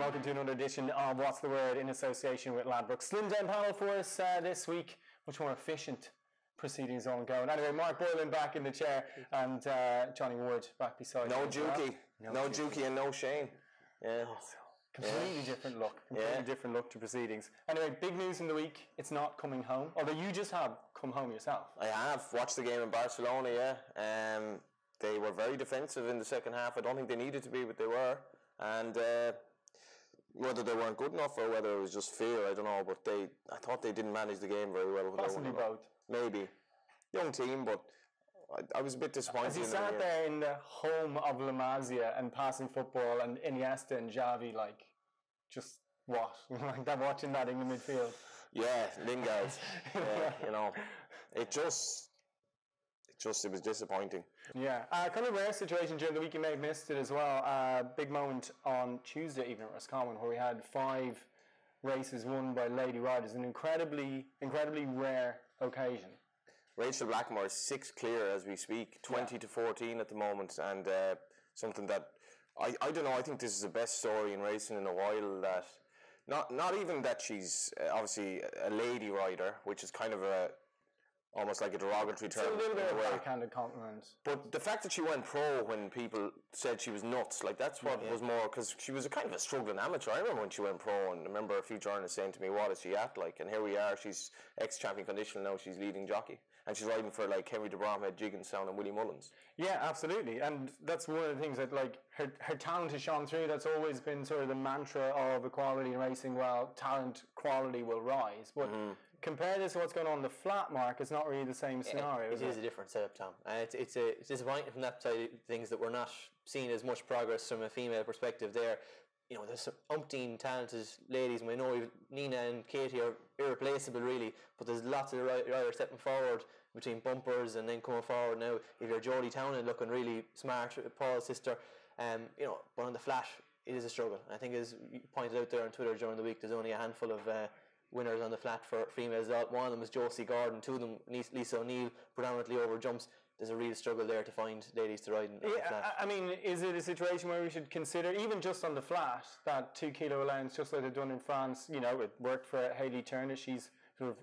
welcome to another edition of What's the Word in association with Ladbroke. Slim down panel for us this week, much more efficient proceedings ongoing. Anyway, Mark Boylan back in the chair and Johnny Wood back beside no him. Jockey. No Jockey and no Shane. Yeah. Completely different look. Completely different look to proceedings. Anyway, big news in the week. It's not coming home. Although you just have come home yourself. I have watched the game in Barcelona, yeah. They were very defensive in the second half. I don't think they needed to be, but they were. And whether they weren't good enough or whether it was just fear, I don't know. But I thought they didn't manage the game very well. Possibly both. Maybe. Young team, but I was a bit disappointed. As you sat there in the home of La Masia and passing football and Iniesta and Xavi, like, just what? Like that, watching that in the midfield. Yeah, Lingard. You know, it was disappointing. Yeah, kind of rare situation during the week. You may have missed it as well. Big moment on Tuesday evening at Roscommon where we had 5 races won by lady riders. An incredibly rare occasion. Rachel Blackmore is 6 clear as we speak, 20 to 14 at the moment, and something that I don't know. I think this is the best story in racing in a while. That not even that she's obviously a lady rider, which is kind of almost like a derogatory term. It's a little bit of a backhanded compliment. But the fact that she went pro when people said she was nuts, like that's what was more, because she was a kind of a struggling amateur. I remember when she went pro, and I remember a few journalists saying to me, "What is she at?" Like, and here we are. She's ex-champion condition now. She's leading jockey, and she's riding for like Henry de Bromhead, Jigginstown, and Willie Mullins. Yeah, absolutely, and that's one of the things that like her talent has shone through. That's always been sort of the mantra of equality in racing. Well, talent quality will rise, but compare this to what's going on in the flat mark. It's not really the same scenario. It is a different setup, Tom. It's disappointing from that side of things that we're not seeing as much progress from a female perspective there. You know, there's some umpteen talented ladies, and we know Nina and Katie are irreplaceable really, but there's lots of riders stepping forward between bumpers and then coming forward now. If you're Jodie Townend looking really smart, Paul's sister, you know, but on the flat it is a struggle. I think, as you pointed out there on Twitter during the week, there's only a handful of winners on the flat for females. One of them is Josie Gordon, 2 of them Lisa O'Neill, predominantly over jumps. There's a real struggle there to find ladies to ride in the flat. I mean, is it a situation where we should consider, even just on the flat, that 2 kilo allowance, just like they've done in France? You know, it worked for Hayley Turner. She's sort of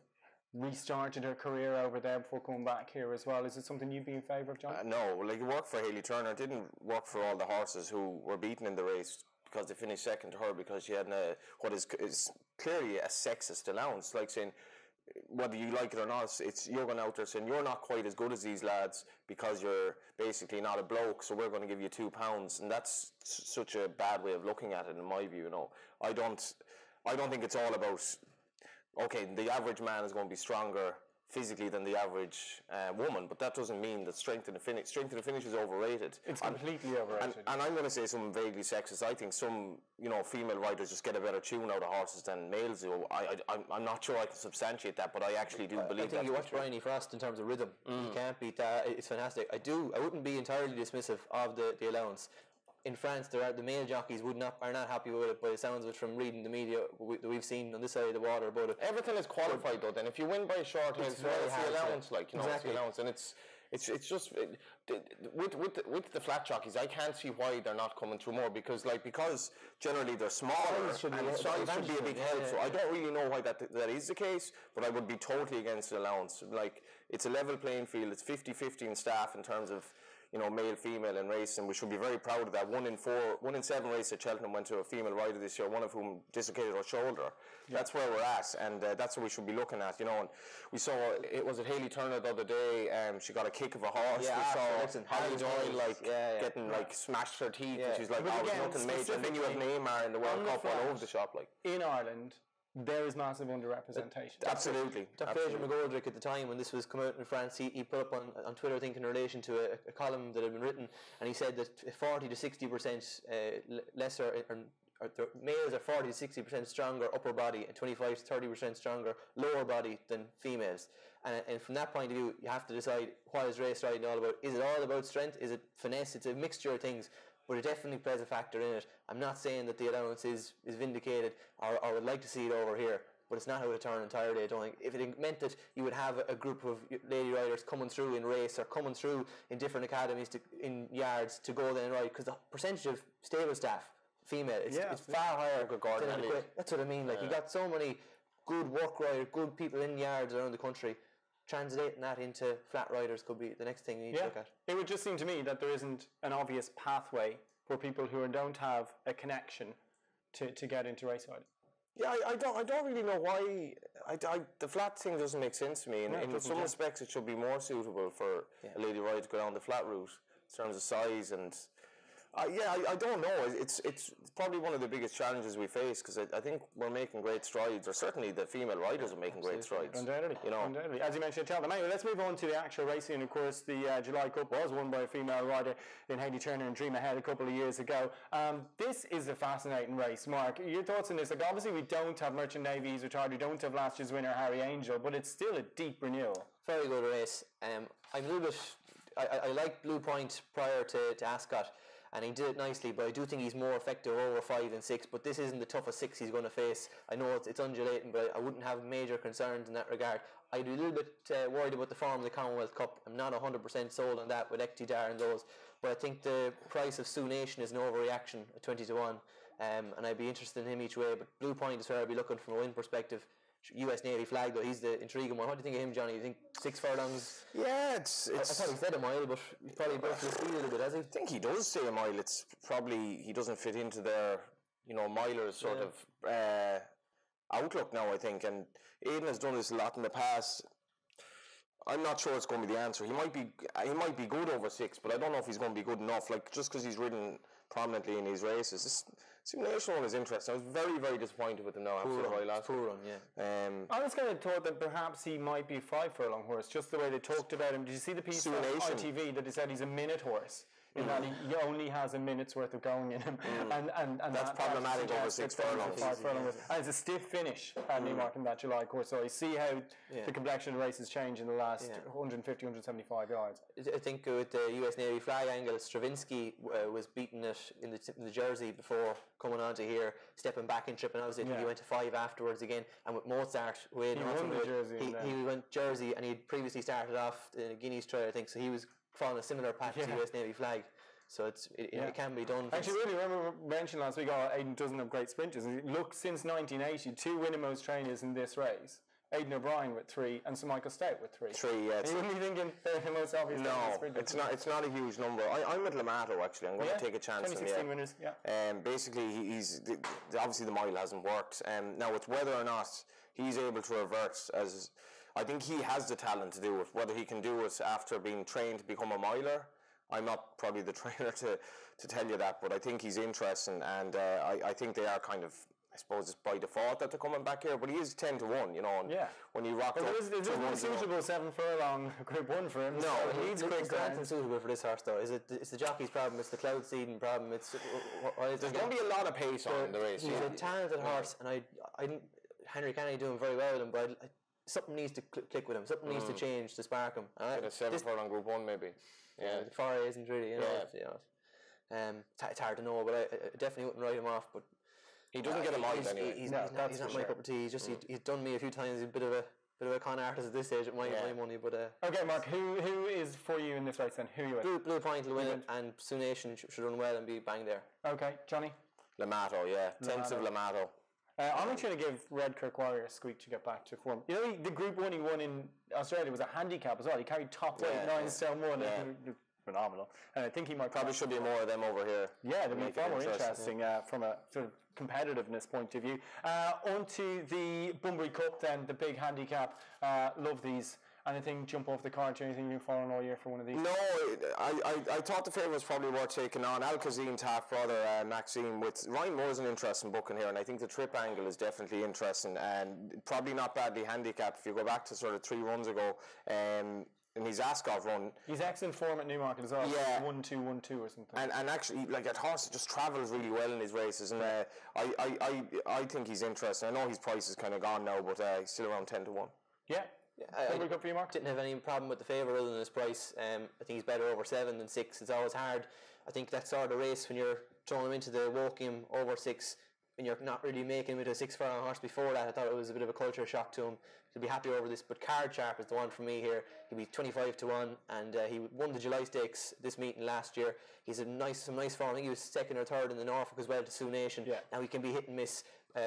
restarted her career over there before coming back here as well. Is it something you'd be in favour of, John? No, like it worked for Hayley Turner. It didn't work for all the horses who were beaten in the race because they finished second to her, because she had what is clearly a sexist allowance, like saying, whether you like it or not, you're going out there saying you're not quite as good as these lads because you're basically not a bloke, so we're going to give you £2, and that's such a bad way of looking at it in my view. You know, I don't think it's all about, okay, the average man is going to be stronger physically than the average woman, but that doesn't mean that strength in the finish is overrated. It's completely overrated. And I'm going to say something vaguely sexist. I think some, you know, female riders just get a better tune out of horses than males do. I'm not sure I can substantiate that, but I actually do believe that. I think you watch Bryony Frost in terms of rhythm. You can't beat that. It's fantastic. I wouldn't be entirely dismissive of the allowance. In France, the male jockeys are not happy with it, by the sounds of it, from reading the media that we've seen on this side of the water about it. Everything is qualified though. Then if you win by a short hair, it's the allowance, like, you know, exactly. It's the allowance, and it's just with the flat jockeys, I can't see why they're not coming through more, because generally they're smaller and size should be a big help. So I don't really know why that is the case, but I would be totally against the allowance. Like, it's a level playing field. It's 50-50 in staff in terms of, you know, male, female in racing. We should be very proud of that. 1 in 7 races at Cheltenham went to a female rider this year, one of whom dislocated her shoulder. Yeah. That's where we're at, and that's what we should be looking at, you know. And we saw, was it Hayley Turner the other day, she got a kick of a horse. Yeah, we saw Holly Doyle getting smashed her teeth, and she's like, nothing major. And then you have Neymar in the World Cup all over the shop. Like, in Ireland, there is massive underrepresentation. Absolutely. Fraser McGoldrick at the time when this was coming out in France, he put up on Twitter, I think, in relation to a column that had been written, and he said that 40 to 60% lesser, or the males are 40 to 60% stronger upper body and 25 to 30% stronger lower body than females. And from that point of view, you have to decide, what is race riding all about? Is it all about strength? Is it finesse? It's a mixture of things. But it definitely plays a factor in it. I'm not saying that the allowance is vindicated, or would like to see it over here, but it's not how to turn entirely, I don't think. If it meant that you would have a group of lady riders coming through in race, or coming through in different academies in yards to go then ride, because the percentage of stable staff female. It's far higher than Elliott. That's what I mean. Like you got so many good work riders, good people in yards around the country. Translating that into flat riders could be the next thing you need to look at. It would just seem to me that there isn't an obvious pathway for people who don't have a connection to get into race riding. Yeah, I don't really know why. The flat thing doesn't make sense to me. In some respects, it should be more suitable for a lady rider to go down the flat route in terms of size and. I don't know. It's probably one of the biggest challenges we face because I think we're making great strides, or certainly the female riders are making great strides. Undoubtedly, undoubtedly. As you mentioned, Anyway, let's move on to the actual racing. Of course, the July Cup was won by a female rider in Hayley Turner and Dream Ahead a couple of years ago. This is a fascinating race. Mark, your thoughts on this? Like, obviously, we don't have Merchant Navy, he's retired. We don't have last year's winner, Harry Angel, but it's still a deep renewal. Very good race. I'm a little bit... I liked Blue Point prior to Ascot. And he did it nicely, but I do think he's more effective over 5 and 6. But this isn't the toughest 6 he's going to face. I know it's undulating, but I wouldn't have major concerns in that regard. I'd be a little bit worried about the form of the Commonwealth Cup. I'm not 100% sold on that with Echtidar and those. But I think the price of Sioux Nation is an overreaction at 20 to 1. And I'd be interested in him each way. But Blue Point is where I'd be looking from a win perspective. US Navy flag though, he's the intriguing one. What do you think of him, Johnny? You think 6 furlongs? Yeah, it's I thought he said a mile, but he's probably broke the speed a little bit, has he? I think he does say a mile. It's probably he doesn't fit into their milers sort of outlook now, I think. And Aidan has done this a lot in the past. I'm not sure it's going to be the answer. He might be good over 6, but I don't know if he's going to be good enough. Like just because he's ridden prominently in these races. This Simulation one is interesting. I was very, very disappointed with him now after the Royal last poor run, yeah. I was kind of thought that perhaps he might be 5 furlong horse, just the way they talked about him. Did you see the piece on ITV that they said he's a minute horse? In that he only has a minute's worth of going in him, and that's problematic over 6 furlongs. And it's a stiff finish at Newmarket in that July course. So I see how the complexion of the race has changed in the last 150, 175 yards. I think with the US Navy flag angle, Stravinsky was beating it in the jersey before coming on to here, stepping back and tripping. Obviously, I think he went to 5 afterwards again. And with Mozart, he went jersey, and he had previously started off in a Guineas trial, I think. So he was following a similar path to the US Navy flag. So it can be done. Actually, really remember mentioning last week, Aidan doesn't have great sprinters. Look, since 1980, 2 winnermost trainers in this race. Aidan O'Brien with 3 and Sir Michael Stout with 3. 3, yeah. You wouldn't be thinking the most obvious. No, it's not a huge number. I'm at Lamato actually. I'm going to take a chance. 2016 winners, basically, he's obviously the mile hasn't worked. Now it's whether or not he's able to revert as. I think he has the talent to do it. Whether he can do it after being trained to become a miler, I'm not probably the trainer to tell you that, but I think he's interesting, and I think they are kind of, I suppose it's by default that they're coming back here, but he is 10 to 1, and when you rock up... There's no suitable 7 furlong Group 1 for him. No, he needs quick ground. It's suitable for this horse though. It's the jockey's problem, it's the cloud seeding problem, there's going to be a lot of pace on the race. He's a talented horse, and I didn't Henry Kennedy doing very well with him, but something needs to click with him. Something needs to change to spark him. Get a 7 furlong Group 1 maybe. Yeah, the 4 isn't really. It's hard to know, but I definitely wouldn't write him off. But he doesn't get a mile anyway. He's not my cup of tea. He's done me a few times. He's a bit of a con artist at this stage at my money. But okay, Mark, who is for you in this race then? Who are you with? Blue Point will win it, and Sioux Nation should run well and be bang there. Okay, Johnny. Lamato, Tensive Lamato. I'm actually going to give Red Kirk Warrior a squeak to get back to form. You know, the Group 1 he won in Australia was a handicap as well. He carried top weight, 9 stone 1. Phenomenal. And I think he might probably should be more of them over here. Yeah, they'd be far more interesting from a sort of competitiveness point of view. On to the Bunbury Cup then, the big handicap. Love these. Anything jump off the card to anything you've been following all year for one of these? No, I thought the favourite was probably worth taking on. Al-Kazim's half-brother, Maxime, with Ryan Moore's an interesting booking here, and I think the trip angle is definitely interesting, and probably not badly handicapped. If you go back to sort of 3 runs ago, in his Ascot run. He's excellent form at Newmarket as well. Yeah. 1-2, 1-2 or something. And actually, like that horse just travels really well in his races, and I think he's interesting. I know his price is kind of gone now, but he's still around 10 to 1. Yeah. I for you, Mark? Didn't have any problem with the favour other than his price. I think he's better over 7 than 6. It's always hard. I think that sort of race when you're throwing him into the Woking over 6, and you're not really making him into a 6 furlong horse before that. I thought it was a bit of a culture shock to him. He'll be happy over this, but Card Sharp is the one for me here. He'll be 25 to 1, and he won the July Stakes this meeting last year. He's some nice form. I think he was second or third in the Norfolk as well to Sioux Nation. Yeah. Now he can be hit and miss.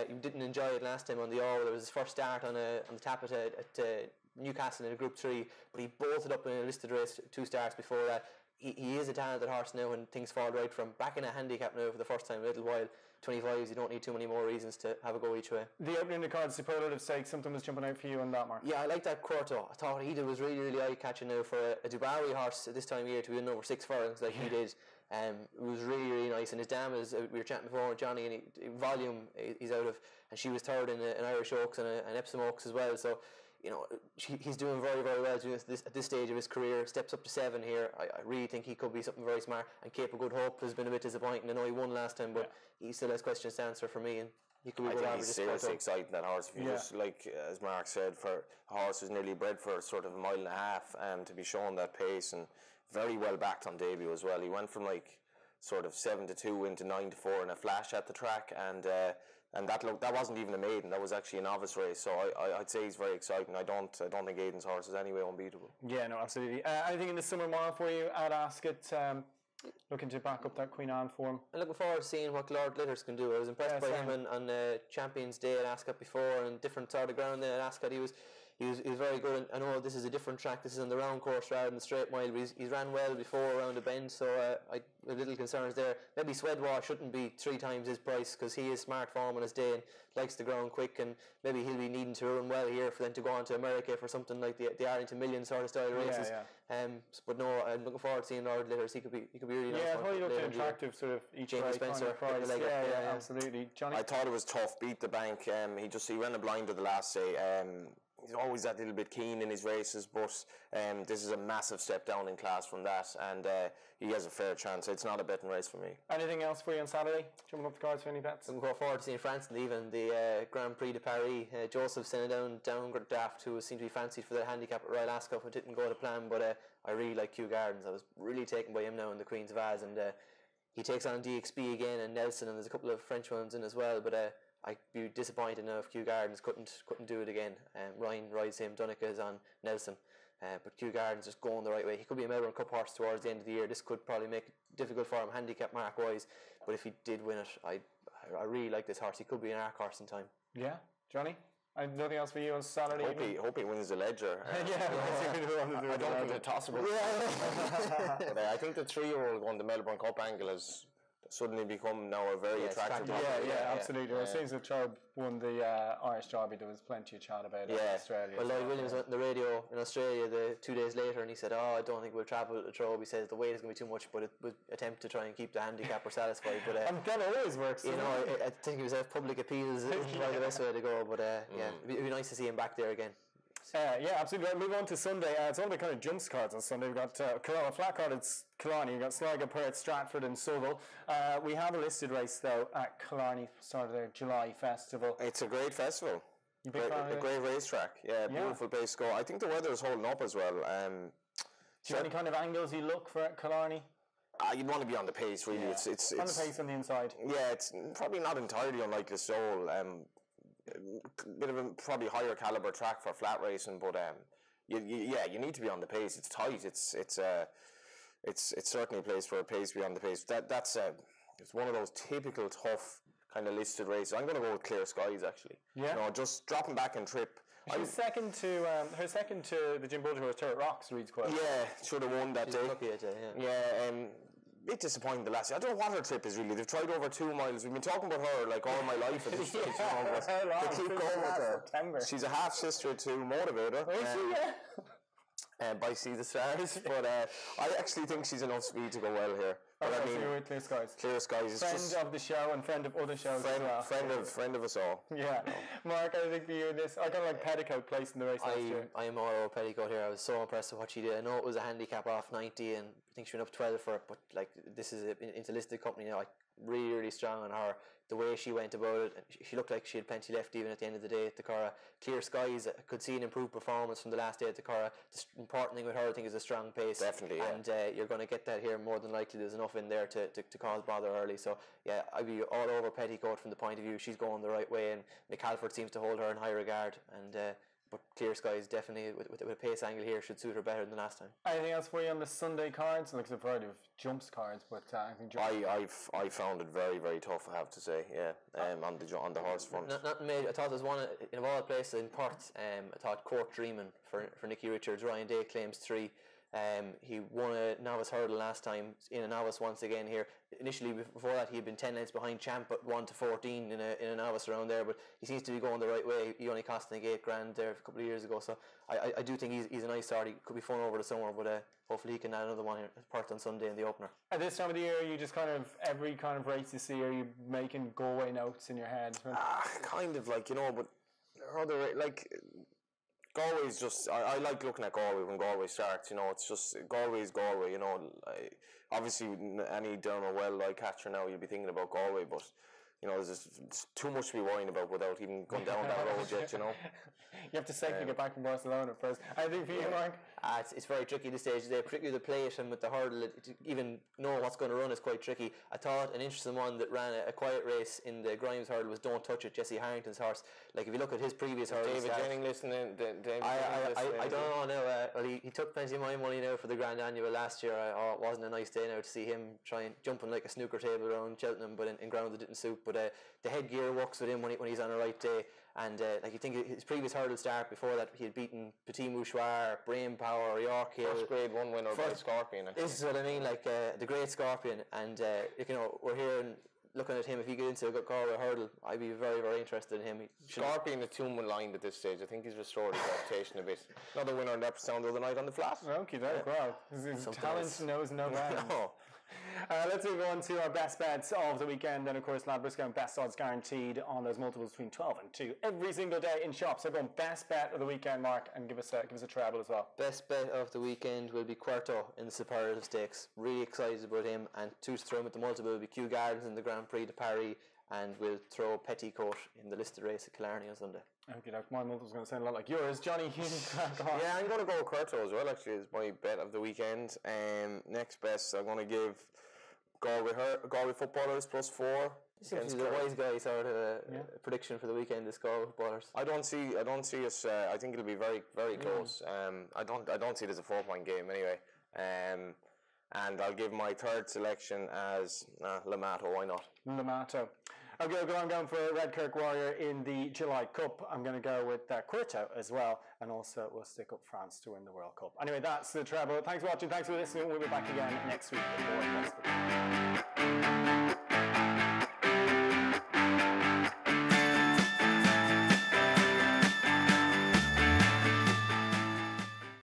You didn't enjoy it last time on the All. There was his first start on the Tapit at Newcastle in a Group 3, but he bolted up in a listed race 2 starts before that. He is a talented horse now when things fall right from back in a handicap now for the first time in a little while. 25s, you don't need too many more reasons to have a go each way. The opening of the card, Superlative Stakes, something was jumping out for you on that, Mark? Yeah, I like that Quarto. I thought what he did was really, really eye-catching now for a Dubarry horse at this time of year to win over 6 furlongs like he did. It was really, really nice. And his dam is, we were chatting before with Johnny, and volume he's out of, and she was third in an Irish Oaks and an Epsom Oaks as well. So, you know, he's doing very, very well at this stage of his career. Steps up to 7 here. I really think he could be something very smart. And Cape of Good Hope has been a bit disappointing. I know he won last time, but he still has questions to answer for me. And he could be I think he's seriously exciting, that horse. If you just, like, as Mark said, for a horse who's nearly bred for sort of a mile and a half, to be showing that pace, and very well backed on debut as well. He went from like sort of 7 to 2 into 9 to 4 in a flash at the track, and that wasn't even a maiden. That was actually a novice race. So I'd say he's very exciting. I don't think Aidan's horse is anyway unbeatable. Yeah, no, absolutely. Anything in the summer mile for you at Ascot? Looking to back up that Queen Anne form. I'm looking forward to seeing what Lord Litters can do. I was impressed by him on Champions Day at Ascot before, and different sort of ground there at Ascot. He was very good. And I know this is a different track. This is on the round course rather than the straight mile. But he's ran well before around a bend, so I have little concerns there. Maybe Swedwa shouldn't be 3 times his price, because he is smart form on his day and likes the ground quick, and maybe he'll be needing to run well here for them to go on to America for something like the Arlington Million sort of style races. But no, I'm looking forward to seeing Lord Litters. He could be really nice. Yeah, I thought he looked attractive, sort of each Jamie Spencer. Yeah, absolutely. Johnny? I thought it was tough. Beat the bank. He ran a blind at the last day. He's always that little bit keen in his races, but this is a massive step down in class from that, and he has a fair chance. It's not a betting race for me. Anything else for you on Saturday? Jumping up the cards for any bets? I'm looking forward to seeing France and even the Grand Prix de Paris. Joseph sent down Daft, who seemed to be fancied for the handicap at Royal Ascot, but didn't go to plan. But I really like Kew Gardens. I was really taken by him now in the Queen's Vase, and he takes on DXB again and Nelson, and there's a couple of French ones in as well. But I'd be disappointed now if Kew Gardens couldn't do it again. Ryan rides him, Dunica is on Nelson. But Kew Gardens just going the right way. He could be a Melbourne Cup horse towards the end of the year. This could probably make it difficult for him handicap mark wise, but if he did win it, I really like this horse. He could be an arc horse in time. Yeah, Johnny? Nothing else for you on Saturday? Hope he wins the Ledger. I don't think it's possible. But I think the 3-year-old won the Melbourne Cup angle has suddenly become now a very attractive one. Yeah, absolutely. Well, since the Chubb won the Irish Derby, there was plenty of chat about it in Australia. Well, Lloyd Williams went on the radio in Australia 2 days later, and he said, I don't think we'll travel to Chubb. He says the weight is going to be too much, but it would attempt to try and keep the handicapper satisfied. But and that always works. You know, I think it was public appeals is probably the best way to go. But it'd be nice to see him back there again. Yeah, absolutely. Right, move on to Sunday. It's all the kind of jumps cards on Sunday. We've got flat card, it's Killarney. We've got Sligo, Perth, Stratford and Southall. We have a listed race, though, at Killarney, start of their July festival. It's a great festival. A great racetrack. Yeah, beautiful place to go. I think the weather is holding up as well. Do you have any kind of angles you look for at Killarney? You'd want to be on the pace, really. Yeah. It's on the pace on the inside. Yeah, it's probably not entirely unlike Listowel. Bit of a probably higher caliber track for flat racing, but you need to be on the pace. It's tight. It's certainly a place for a pace to be on the pace. That's it's one of those typical tough kind of listed races. I'm going to go with Clear Skies actually. Yeah. Just dropping back and trip. She's second to her second to the Jim Bolger horse Turret Rocks reads quite. Yeah, should have won that day. Lucky at it, bit disappointing the last year. I don't know what her trip is really. They've tried over 2 miles. We've been talking about her like all my life at this stage. They keep going with her. She's a half sister to Motivator. By See the Stars, but I actually think she's enough speed to go well here. But I mean, Clear Skies. Clear Skies is friend of the show and friend of other shows as well. Friend of us all. Yeah, Mark, I think for you this, I kind of like Petticoat placed in the race last year. I am more Petticoat here. I was so impressed with what she did. I know it was a handicap off 90, and think she went up 12 for it, but like this is it's a listed company now. Like really, really strong on her. The way she went about it, she looked like she had plenty left even at the end of the day at the Curragh. Clear skies, could see an improved performance from the last day at the Curragh. The important thing with her, I think, is a strong pace. Definitely, yeah. And you're going to get that here more than likely. There's enough in there to cause bother early. So yeah, I'd be all over Petticoat from the point of view she's going the right way, and McAlford seems to hold her in high regard. And but Clear Skies definitely with a pace angle here should suit her better than last time. Anything else for you on the Sunday cards? Looks a variety of jumps cards, but I think I found it very, very tough, I have to say. Yeah, on the horse front. Nothing major. I thought there was one in all places in Perth. I thought Court Dreamin' for Nicky Richards. Ryan Day claims 3. He won a novice hurdle last time in a novice once again here. Initially, before that, he had been 10 lengths behind Champ, but 1 to 14 in a novice around there. But he seems to be going the right way. He only cost him $8,000 there a couple of years ago. So I do think he's a nice start. He could be fun over the summer, but hopefully he can add another one here at Perth on Sunday in the opener. At this time of the year, you just kind of every kind of race you see, are you making Galway notes in your head? Kind of like, but other like. Galway's just, I like looking at Galway when Galway starts, it's just, Galway's Galway, obviously any Dermot Well catcher now, you'll be thinking about Galway, but, there's too much to be worrying about without even going down that road yet, You have to safely get back from Barcelona first. Anything for you, Mark? It's very tricky at this stage, particularly the plate and with the hurdle, to even know what's going to run is quite tricky. I thought an interesting one that ran a quiet race in the Grimes hurdle was Don't Touch It, Jesse Harrington's horse. Like if you look at his previous hurdles, David Jennings listening. I don't know. Well, he took plenty of my money now for the Grand Annual last year. It wasn't a nice day now to see him trying jumping like a snooker table around Cheltenham, but in ground that didn't suit. But the headgear works with him when he's on a right day. And like you think his previous hurdle start before that, he had beaten Petit Mouchoir, Brain Power, York Hill. First Grade 1 winner by Scorpion. This is what I mean, like the great Scorpion. And we're here and looking at him. If he gets into a Galway hurdle, I'd be very, very interested in him. Scorpion is too maligned at this stage. I think he's restored his reputation a bit. Another winner in Leopardstown the other night on the flat. Okay, wow. His talent knows no bounds. No. Let's move on to our best bets of the weekend. And of course, Ladbrokes best odds guaranteed on those multiples between 12 and 2 every single day in shops. So go best bet of the weekend, Mark, and give us a treble as well. Best bet of the weekend will be Cuerto in the Superlative Stakes. Really excited about him. And 2 to throw him at the multiple will be Kew Gardens in the Grand Prix de Paris. And we'll throw Petticoat in the listed race at Killarney on Sunday. Okay, my multiple's going to sound a lot like yours. Johnny, yeah, I'm going to go Cuerto as well, actually, is my bet of the weekend. Next best, I'm going to give Galway footballers +4. Seems to be the wise guy sort of a prediction for the weekend. This Galway footballers. I don't see us. I think it'll be very, very close. I don't see it as a 4-point game anyway. And I'll give my third selection as Lamato. Why not? Lamato. I'm going for Redkirk Warrior in the July Cup. I'm going to go with Cuerto as well. And also we'll stick up France to win the World Cup. Anyway, that's the treble. Thanks for watching. Thanks for listening. We'll be back again next week with more.